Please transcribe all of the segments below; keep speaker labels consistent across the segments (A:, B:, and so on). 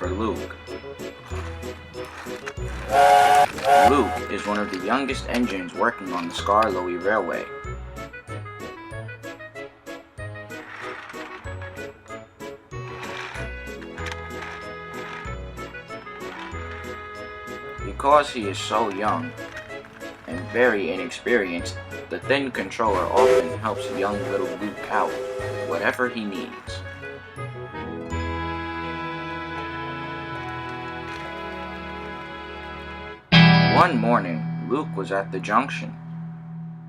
A: for Luke. Luke is one of the youngest engines working on the Skarloey Railway. Because he is so young and very inexperienced, the thin controller often helps young little Luke out with whatever he needs. One morning, Luke was at the junction.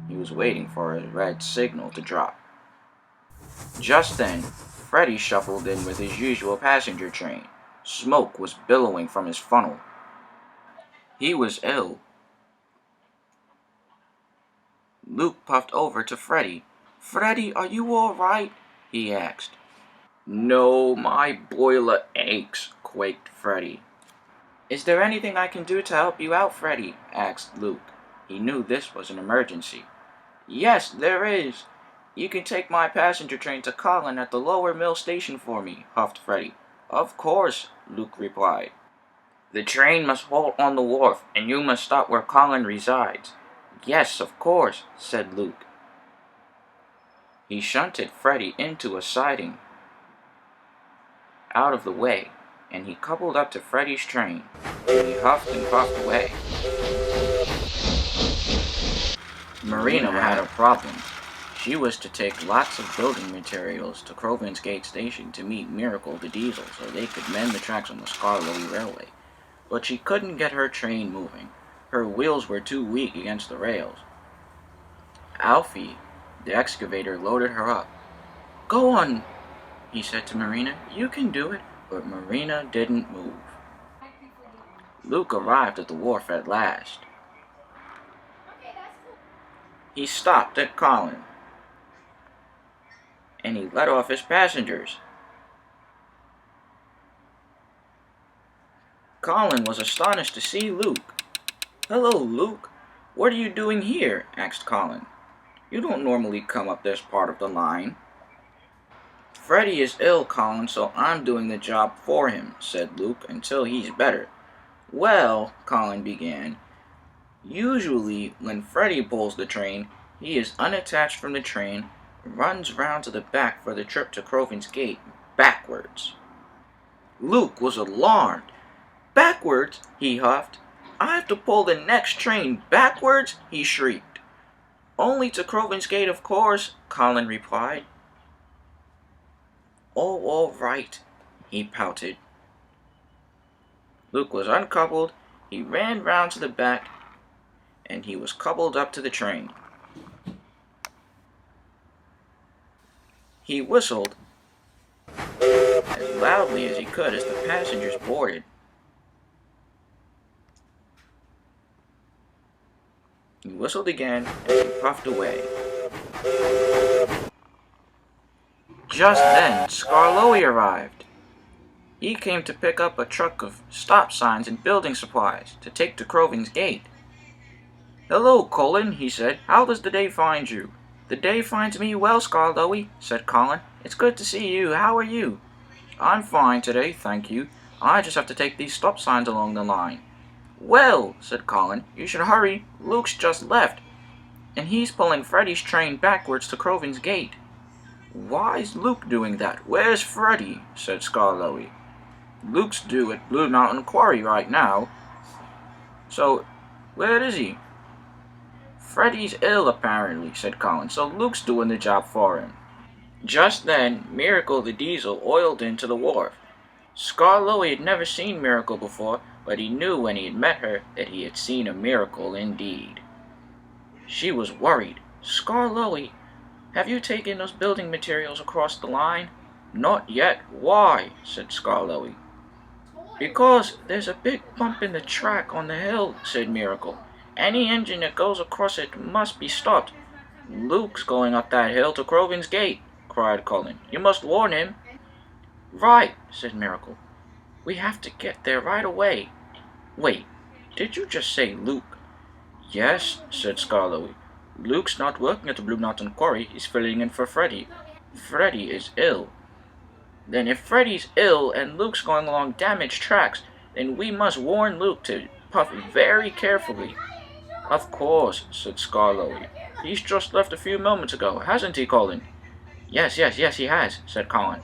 A: He was waiting for a red signal to drop. Just then, Freddy shuffled in with his usual passenger train. Smoke was billowing from his funnel. He was ill. Luke puffed over to Freddy. "Freddy, are you all right?" he asked. "No, my boiler aches," quaked Freddy. "Is there anything I can do to help you out, Freddy?" asked Luke. He knew this was an emergency. "Yes, there is. You can take my passenger train to Colin at the lower mill station for me," huffed Freddy. "Of course," Luke replied. "The train must halt on the wharf, and you must stop where Colin resides." "Yes, of course," said Luke. He shunted Freddy into a siding out of the way, and he coupled up to Freddy's train. He huffed and puffed away. Marina had a problem. She was to take lots of building materials to Crovan's Gate Station to meet Miracle the Diesel so they could mend the tracks on the Skarloey Railway. But she couldn't get her train moving. Her wheels were too weak against the rails. Alfie, the excavator, loaded her up. "Go on," he said to Marina. "You can do it." But Marina didn't move. Luke arrived at the wharf at last. He stopped at Colin, and he let off his passengers. Colin was astonished to see Luke. "Hello, Luke. What are you doing here?" asked Colin. "You don't normally come up this part of the line." "Freddy is ill, Colin, so I'm doing the job for him," said Luke, "until he's better." "Well," Colin began, "usually when Freddy pulls the train, he is unattached from the train, runs round to the back for the trip to Crovan's Gate, backwards." Luke was alarmed. "Backwards?" he huffed. "I have to pull the next train backwards?" he shrieked. "Only to Crovan's Gate, of course," Colin replied. "Oh, all right," he pouted. Luke was uncoupled, he ran round to the back, and he was coupled up to the train. He whistled as loudly as he could as the passengers boarded. He whistled again as he puffed away. Just then, Skarloey arrived. He came to pick up a truck of stop signs and building supplies to take to Crovan's Gate. "Hello, Colin," he said. "How does the day find you?" "The day finds me well, Skarloey," said Colin. "It's good to see you. How are you?" "I'm fine today, thank you. I just have to take these stop signs along the line." "Well," said Colin, "you should hurry. Luke's just left, and he's pulling Freddy's train backwards to Crovan's Gate." "Why's Luke doing that? Where's Freddy?" said Skarloey. "Luke's due at Blue Mountain Quarry right now." "So, where is he?" "Freddy's ill, apparently," said Colin, "so Luke's doing the job for him." Just then, Miracle the Diesel oiled into the wharf. Skarloey had never seen Miracle before, but he knew when he had met her that he had seen a miracle indeed. She was worried. "Skarloey, have you taken those building materials across the line?" "Not yet. Why?" said Skarloey. "Because there's a big bump in the track on the hill," said Miracle. "Any engine that goes across it must be stopped." "Luke's going up that hill to Crovan's Gate," cried Colin. "You must warn him." "Right," said Miracle. "We have to get there right away." "Wait, did you just say Luke?" "Yes," said Skarloey. "Luke's not working at the Blue Mountain Quarry. He's filling in for Freddy. Freddy is ill." Then if Freddy's ill and Luke's going along damaged tracks, then we must warn Luke to puff very carefully. Of course, said Scarlowy. He's just left a few moments ago, hasn't he, Colin? Yes, he has, said Colin.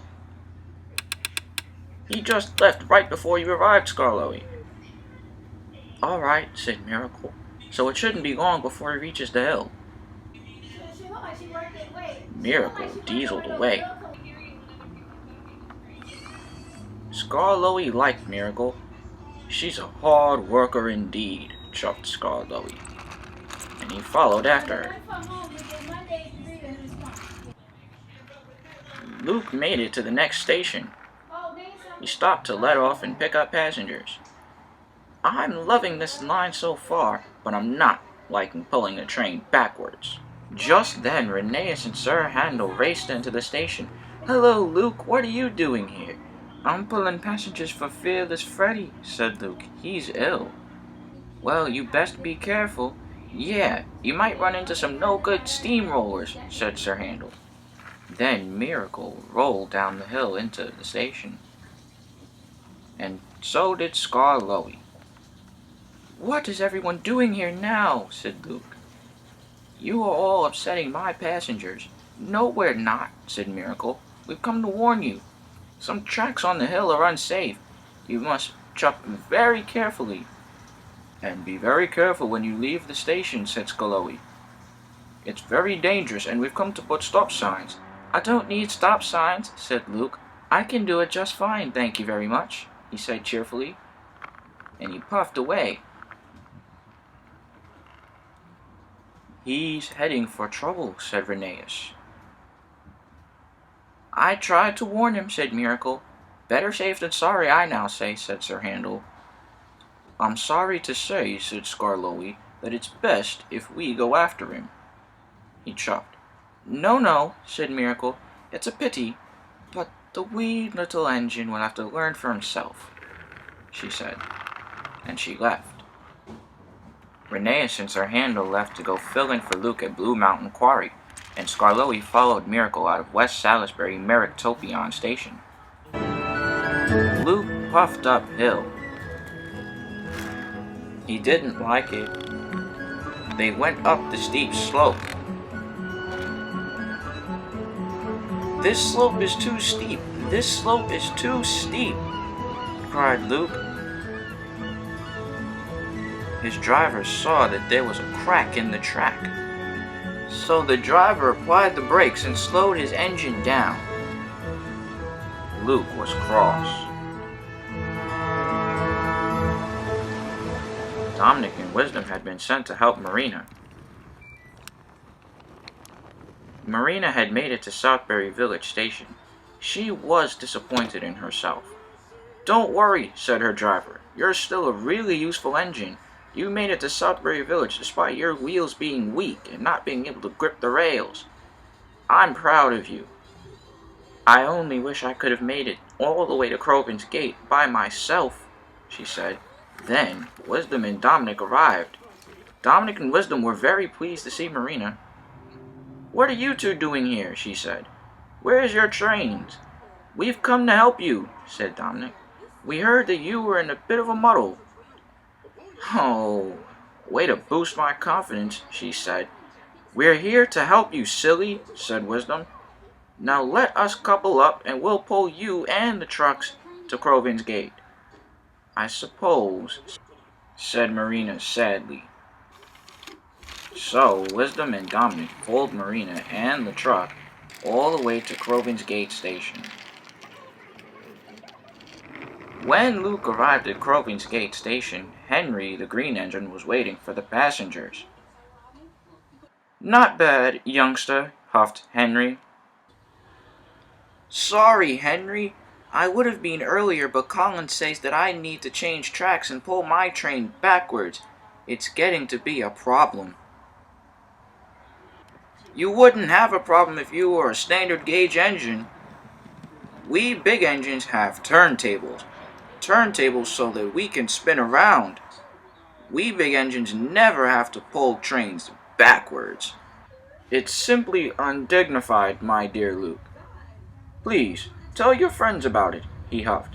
A: He just left right before you arrived, Scarlowy. All right, said Miracle. So it shouldn't be long before he reaches the hill. Miracle dieseled away. Scarlowy liked Miracle. She's a hard worker indeed, chucked Scarlowy. And he followed after her. Luke made it to the next station. He stopped to let off and pick up passengers. I'm loving this line so far, but I'm not liking pulling the train backwards. Just then, Rheneas and Sir Handel raced into the station. Hello, Luke, what are you doing here? I'm pulling passengers for Fearless Freddy, said Luke. He's ill. Well, you best be careful. Yeah, you might run into some no-good steamrollers, said Sir Handel. Then Miracle rolled down the hill into the station. And so did Scarlowy. What is everyone doing here now? Said Luke. You are all upsetting my passengers. No, we're not, said Miracle. We've come to warn you. Some tracks on the hill are unsafe. You must chuck very carefully. And be very careful when you leave the station, said Scarlowy. It's very dangerous, and we've come to put stop signs. I don't need stop signs, said Luke. I can do it just fine, thank you very much, he said cheerfully. And he puffed away. He's heading for trouble, said Rheneas. I tried to warn him, said Miracle. Better safe than sorry, I now say, said Sir Handel. I'm sorry to say, said Scarlowy, that it's best if we go after him. He chucked. No, said Miracle. It's a pity, but the wee little engine will have to learn for himself, she said, and she left. Rheneas and Sir Handel left to go fill in for Luke at Blue Mountain Quarry, and Scarlowy followed Miracle out of West Salisbury Merictopion Station. Luke puffed uphill. He didn't like it. They went up the steep slope. This slope is too steep. This slope is too steep, cried Luke. His driver saw that there was a crack in the track. So the driver applied the brakes and slowed his engine down. Luke was cross. Dominic and Wisdom had been sent to help Marina. Marina had made it to Southbury Village Station. She was disappointed in herself. Don't worry, said her driver. You're still a really useful engine. You made it to Southbury Village despite your wheels being weak and not being able to grip the rails. I'm proud of you. I only wish I could have made it all the way to Crovan's Gate by myself, she said. Then Wisdom and Dominic arrived. Dominic and Wisdom were very pleased to see Marina. What are you two doing here? She said. Where's your trains? We've come to help you, said Dominic. We heard that you were in a bit of a muddle. Oh, way to boost my confidence, she said. We're here to help you, silly, said Wisdom. Now let us couple up and we'll pull you and the trucks to Crovan's Gate. I suppose, said Marina sadly. So Wisdom and Dominic pulled Marina and the truck all the way to Crovan's Gate Station. When Luke arrived at Crovan's Gate Station, Henry, the green engine, was waiting for the passengers. Not bad, youngster, huffed Henry. Sorry, Henry. I would have been earlier, but Colin says that I need to change tracks and pull my train backwards. It's getting to be a problem. You wouldn't have a problem if you were a standard gauge engine. We big engines have turntables. Turntables so that we can spin around. We big engines never have to pull trains backwards. It's simply undignified, my dear Luke. Please, Tell your friends about it, he huffed.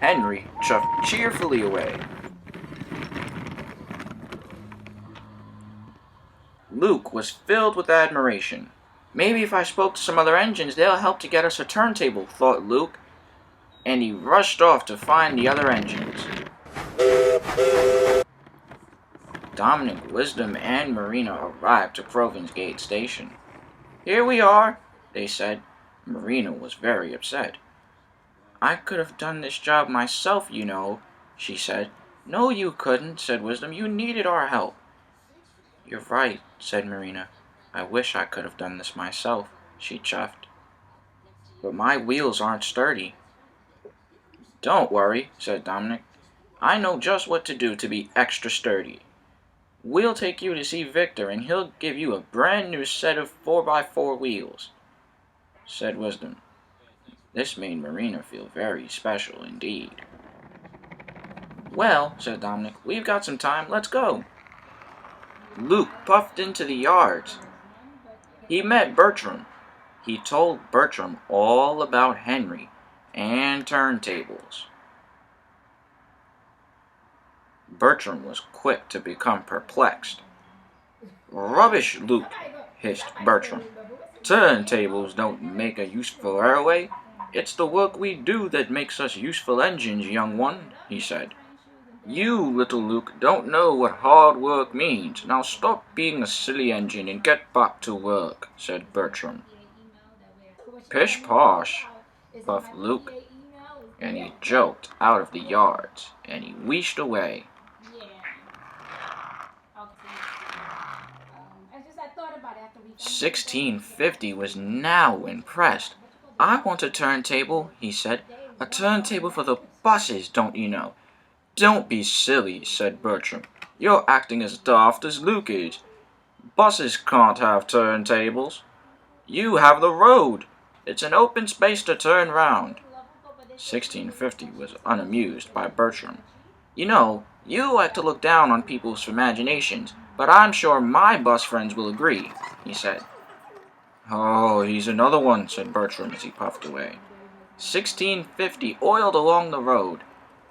A: Henry chuffed cheerfully away. Luke was filled with admiration. Maybe if I spoke to some other engines, they'll help to get us a turntable, thought Luke, and he rushed off to find the other engines. Dominic, Wisdom, and Marina arrived to Crovin's Gate Station. Here we are, they said. Marina was very upset. I could have done this job myself, you know, she said. No, you couldn't, said Wisdom. You needed our help. You're right, said Marina. I wish I could have done this myself, she chuffed. But my wheels aren't sturdy. Don't worry, said Dominic. I know just what to do to be extra sturdy. We'll take you to see Victor, and he'll give you a brand new set of 4x4 wheels, said Wisdom. This made Marina feel very special indeed. Well, said Dominic, we've got some time. Let's go. Luke puffed into the yards. He met Bertram. He told Bertram all about Henry and turntables. Bertram was quick to become perplexed. Rubbish, Luke, hissed Bertram. Turntables don't make a useful railway. It's the work we do that makes us useful engines, young one, he said. You, little Luke, don't know what hard work means. Now stop being a silly engine and get back to work, said Bertram. Pish posh, puffed Luke, and he jolted out of the yards, and he wheeshed away. 1650 was now impressed. I want a turntable, he said. A turntable for the buses, don't you know? Don't be silly, said Bertram. You're acting as daft as Luke is. Buses can't have turntables. You have the road. It's an open space to turn round. 1650 was unamused by Bertram. You know, you like to look down on people's imaginations, but I'm sure my bus friends will agree, he said. Oh, he's another one, said Bertram as he puffed away. 1650 oiled along the road,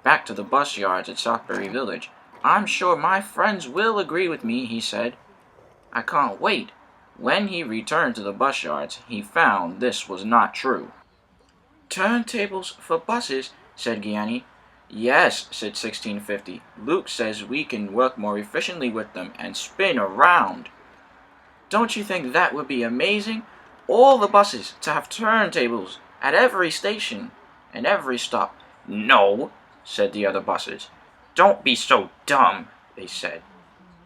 A: back to the bus yards at Southbury Village. I'm sure my friends will agree with me, he said. I can't wait. When he returned to the bus yards, he found this was not true. Turntables for buses, said Gianni. Yes, said 1650. Luke says we can work more efficiently with them and spin around. Don't you think that would be amazing? All the buses to have turntables at every station and every stop. No, said the other buses. Don't be so dumb, they said.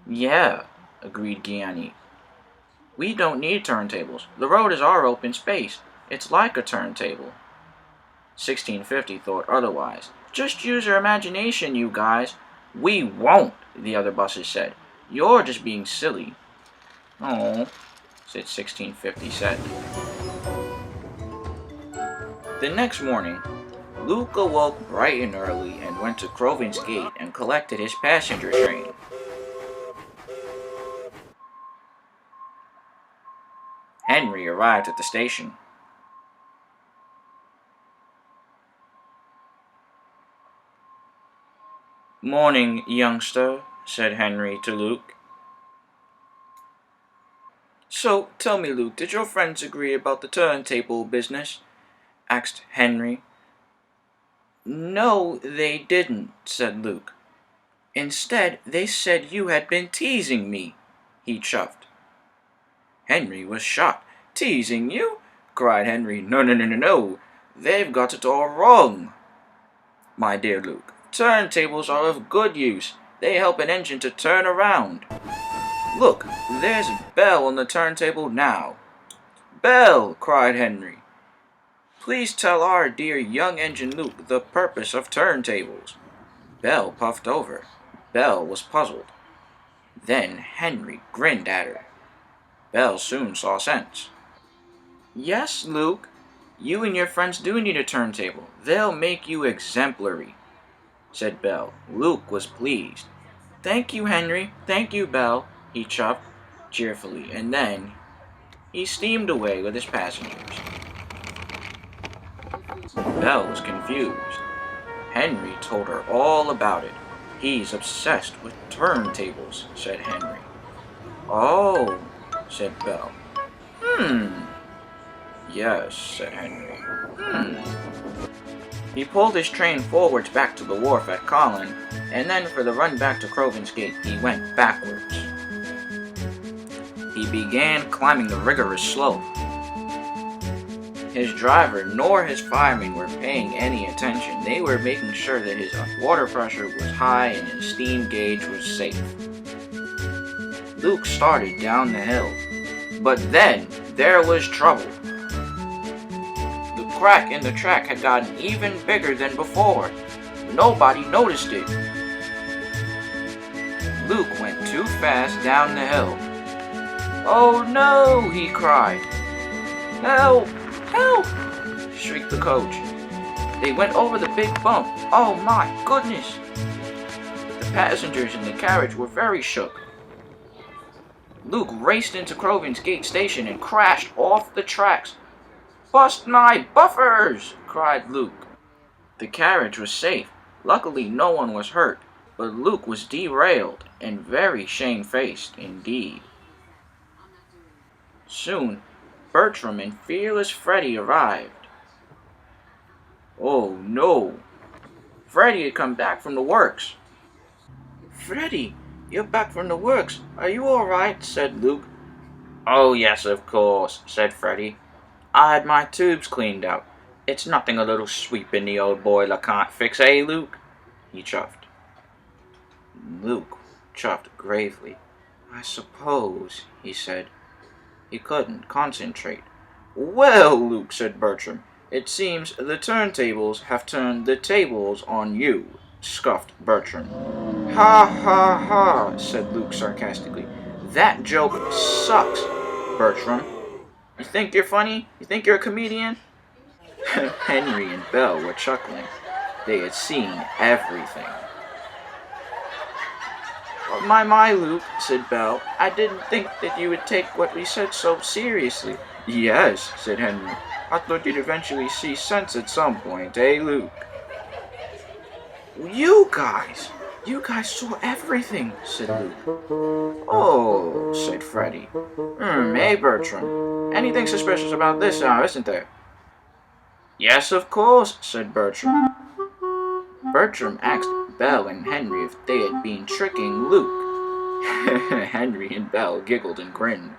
A: Yeah, agreed Gianni. We don't need turntables. The road is our open space. It's like a turntable. 1650 thought otherwise. Just use your imagination, you guys. We won't, the other buses said. You're just being silly. Oh, said 1650 sadly. The next morning, Luke awoke bright and early and went to Crovin's Gate and collected his passenger train. Henry arrived at the station. Morning, youngster, said Henry to Luke. So, tell me, Luke, did your friends agree about the turntable business? Asked Henry. No, they didn't, said Luke. Instead, they said you had been teasing me, he chuffed. Henry was shocked. Teasing you? Cried Henry. No. They've got it all wrong. My dear Luke, turntables are of good use. They help an engine to turn around. Look, there's Belle on the turntable now. Belle, cried Henry. Please tell our dear young engine Luke the purpose of turntables. Belle puffed over. Belle was puzzled. Then Henry grinned at her. Belle soon saw sense. Yes, Luke, you and your friends do need a turntable. They'll make you exemplary, said Belle. Luke was pleased. Thank you, Henry. Thank you, Belle, he chuffed cheerfully, and then he steamed away with his passengers. Belle was confused. Henry told her all about it. He's obsessed with turntables, said Henry. Oh, said Belle. Hmm. Yes, said Henry. He pulled his train forwards back to the wharf at Colin, and then for the run back to Crovin's Gate, he went backwards. He began climbing the rigorous slope. His driver nor his firemen were paying any attention. They were making sure that his water pressure was high and his steam gauge was safe. Luke started down the hill, but then there was trouble. The crack in the track had gotten even bigger than before. Nobody noticed it. Luke went too fast down the hill. "Oh no!" he cried. "Help! Help!" shrieked the coach. They went over the big bump. Oh my goodness! The passengers in the carriage were very shook. Luke raced into Crovin's Gate station and crashed off the tracks. "Bust my buffers!" cried Luke. The carriage was safe. Luckily no one was hurt, but Luke was derailed and very shamefaced indeed. Soon, Bertram and fearless Freddie arrived. Oh no! Freddie had come back from the works. "Freddie, you're back from the works. Are you all right?" said Luke. "Oh yes, of course," said Freddie. "I had my tubes cleaned out. It's nothing a little sweeping the old boiler can't fix, eh, Luke?" he chuffed. Luke chuffed gravely. "I suppose," he said. He couldn't concentrate. "Well, Luke," said Bertram, "it seems the turntables have turned the tables on you," scoffed Bertram. "Ha ha ha," said Luke sarcastically. "That joke sucks, Bertram. You think you're funny? You think you're a comedian?" Henry and Belle were chuckling. They had seen everything. "Oh, my, Luke," said Belle. "I didn't think that you would take what we said so seriously." "Yes," said Henry. "I thought you'd eventually see sense at some point, eh, Luke?" You guys saw everything," said Luke. "Oh," said Freddie. Hey, Bertram. Anything suspicious about this now, isn't there?" "Yes, of course," said Bertram. Bertram asked Belle and Henry if they had been tricking Luke. Henry and Belle giggled and grinned.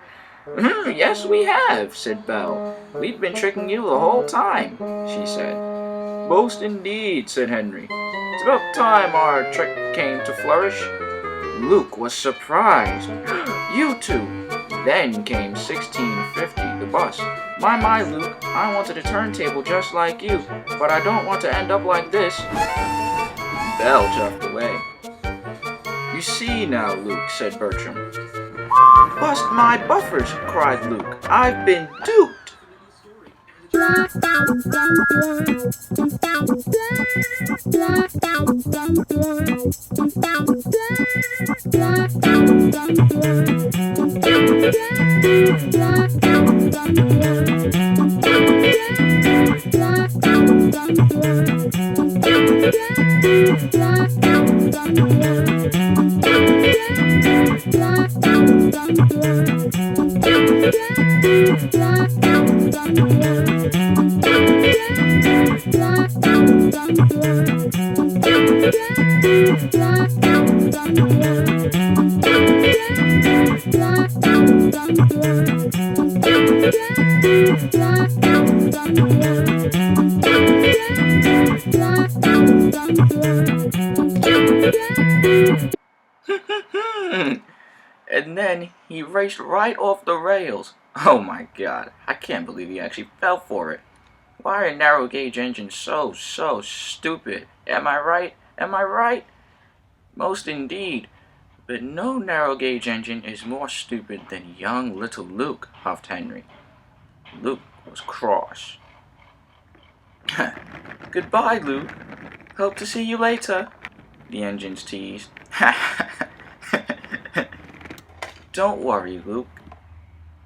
A: "Yes, we have," said Belle. "We've been tricking you the whole time," she said. "Most indeed," said Henry. "It's about time our trick came to flourish." Luke was surprised. "You two!" Then came 1650, the bus. My, Luke, I wanted a turntable just like you, but I don't want to end up like this." Belle chuffed away. "You see now, Luke," said Bertram. "Bust my buffers," cried Luke. "I've been duped." And then he raced right off the rails. Oh my god, I can't believe he actually fell for it. Why are narrow gauge engines so stupid? Am I right? Am I right? Most indeed. But no narrow gauge engine is more stupid than young little Luke, huffed Henry. Luke was cross. "Goodbye, Luke. Hope to see you later," the engines teased. "Don't worry, Luke."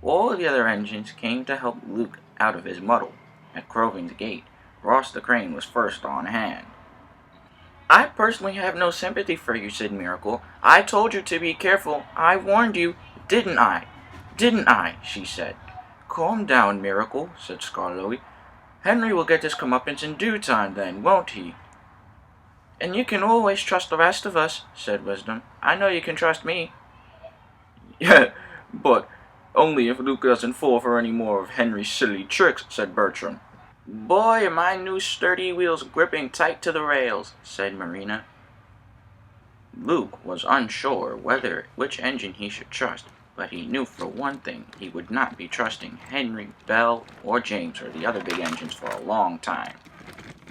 A: All the other engines came to help Luke out of his muddle at Crovin's Gate. Ross the Crane was first on hand. "I personally have no sympathy for you," said Miracle. "I told you to be careful. I warned you, didn't I? Didn't I?" she said. "Calm down, Miracle," said Skarloey. "Henry will get his comeuppance in due time then, won't he?" "And you can always trust the rest of us," said Wisdom. "I know you can trust me." "Yeah, but only if Luke doesn't fall for any more of Henry's silly tricks," said Bertram. "Boy, are my new sturdy wheels gripping tight to the rails," said Marina. Luke was unsure which engine he should trust, but he knew for one thing he would not be trusting Henry, Belle, or James or the other big engines for a long time.